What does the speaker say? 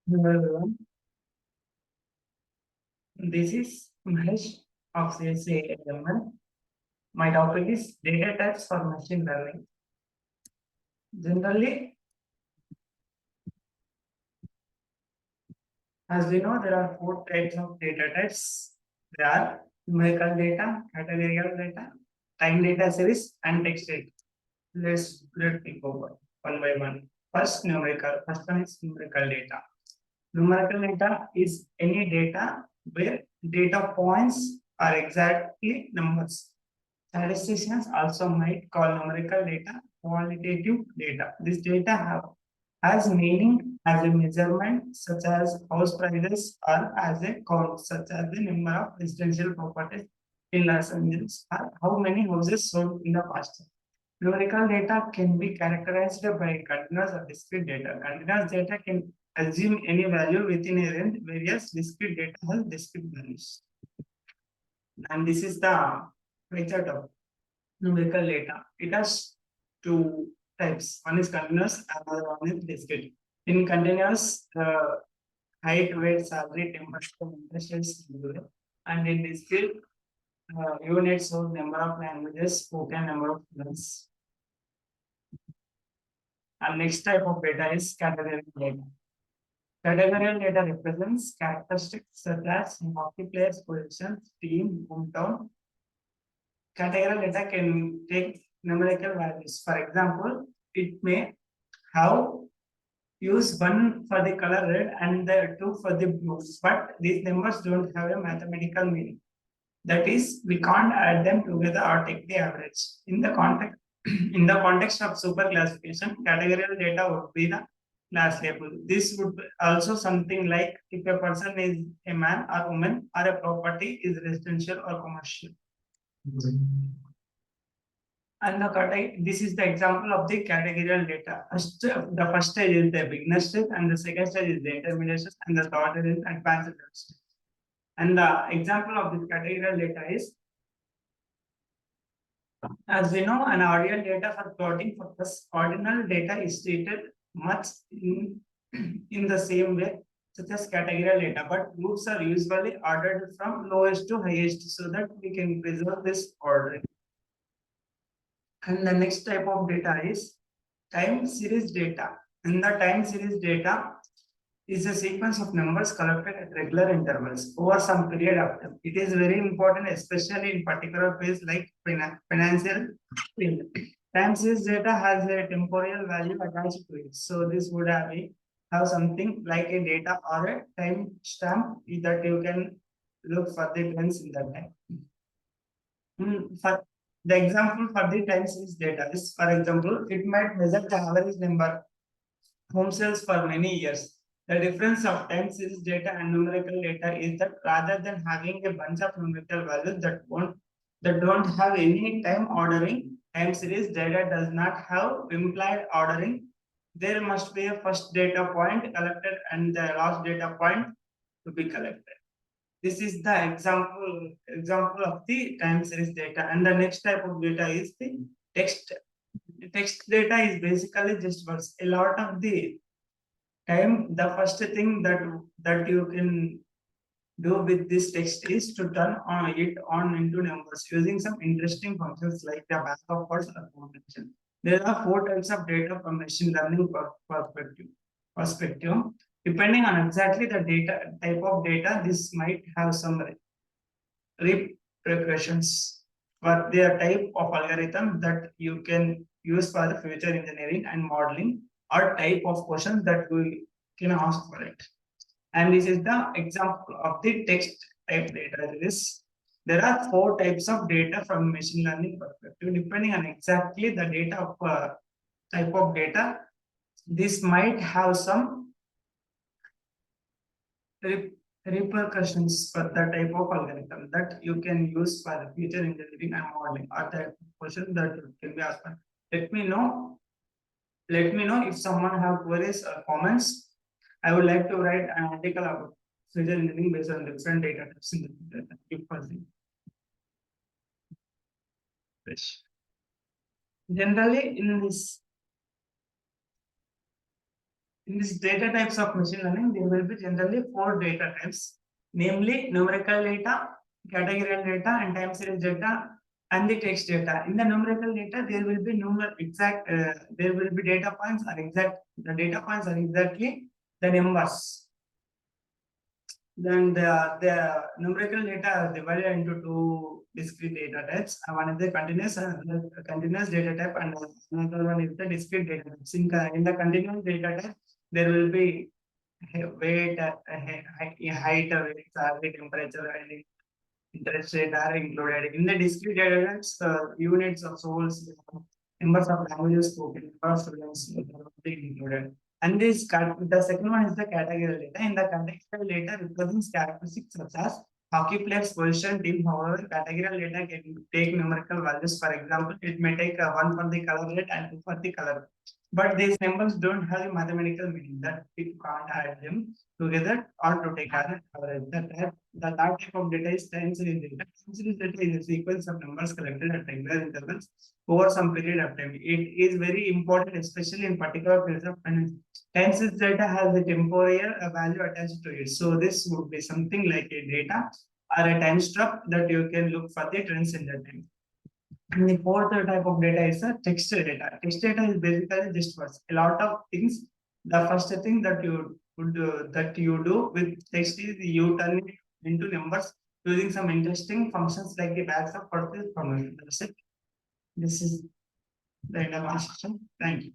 Hello everyone, this is Mahesh of CSA. My topic is data types for machine learning. Generally, as we know, there are four types of data types. There are numerical data, categorical data, time data series, and text data. Let me go one by one. First, numerical. First one is numerical data. Numerical data is any data where data points are exactly numbers. Statisticians also might call numerical data qualitative data. This data has meaning as a measurement, such as house prices, or as a count, such as the number of residential properties in Los Angeles, or how many houses sold in the past year. Numerical data can be characterized by continuous or discrete data. Continuous data can assume any value within a range, whereas discrete data has discrete values. And this is the picture of numerical data. It has two types. One is continuous, another one is discrete. In continuous, height, weight, salary, temperature, interest rates, and in discrete, units of number of languages spoken, number of students. And next type of data is categorical data. Categorical data represents characteristics such as hockey players' position, team, hometown. Categorical data can take numerical values. For example, it may have use one for the color red and the two for the blue, but these numbers don't have a mathematical meaning. That is, we can't add them together or take the average. In the context, in the context of super classification, categorical data would be the class label. This would be also something like if a person is a man or woman or a property is residential or commercial. And this is the example of the categorical data. The first stage is the beginner stage, and the second stage is the intermediate stage, and the third stage is advanced stage. And the example of this categorical data is, as we know, an ordinal data for plotting purpose, ordinal data is treated much in the same way such as categorical data, but groups are usually ordered from lowest to highest so that we can preserve this ordering. And the next type of data is time series data. In the time series data is a sequence of numbers collected at regular intervals over some period of time. It is very important, especially in particular phase like financial field. Time series data has a temporal value attached to it. So this would have something like a data or a time stamp that you can look for the trends in that time. For the example for the time series data is, for example, it might measure the average number home sales for many years. The difference of time series data and numerical data is that rather than having a bunch of numerical values that don't have any time ordering, time series data does not have implied ordering. There must be a first data point collected and the last data point to be collected. This is the example of the time series data. And the next type of data is the text. Text data is basically just words. A lot of the time, the first thing that you can do with this text is to turn it on into numbers using some interesting functions like the back of words or convention. There are four types of data from machine learning perspective. Depending on exactly the data type of data, this might have some repercussions. But they are type of algorithm that you can use for the future engineering and modeling, or type of questions that we can ask for it. And this is the example of the text type data. There are four types of data from machine learning perspective. Depending on exactly the data of type of data, this might have some repercussions for the type of algorithm that you can use for the future engineering and modeling, or the question that can be asked. Let me know. Let me know if someone have queries or comments. I would like to write an article about future engineering based on different data types in the data. Generally, in this In this data types of machine learning, there will be generally 4 data types, namely numerical data, categorical data, and time series data, and the text data. In the numerical data, there will be there will be data points are exact. The data points are exactly the numbers. Then the numerical data is divided into 2 discrete data types. One is the continuous data type, and another one is the discrete data type. In the continuous data type, there will be weight, height, weight, salary, temperature, and interest rate are included. In the discrete data types, units of souls, numbers of languages spoken, number of students will be included. And the second one is the categorical data. In the categorical data represents characteristics such as hockey players position, team. However, categorical data can take numerical values. For example, it may take 1 for the color rate and 2 for the color. But these numbers don't have a mathematical meaning that you can't add them together or to take as an average. The third type of data is time series data. Time series data is a sequence of numbers collected at regular intervals over some period of time. It is very important, especially in particular fields of finance. Time series data has a temporal value attached to it. So this would be something like a data or a time stub that you can look for the trends in the time. And the fourth type of data is a text data. Text data is basically just words. A lot of things. The first thing that you do with text is you turn it into numbers using some interesting functions like the bags of purpose formation. That's it. This is the end of my session. Thank you.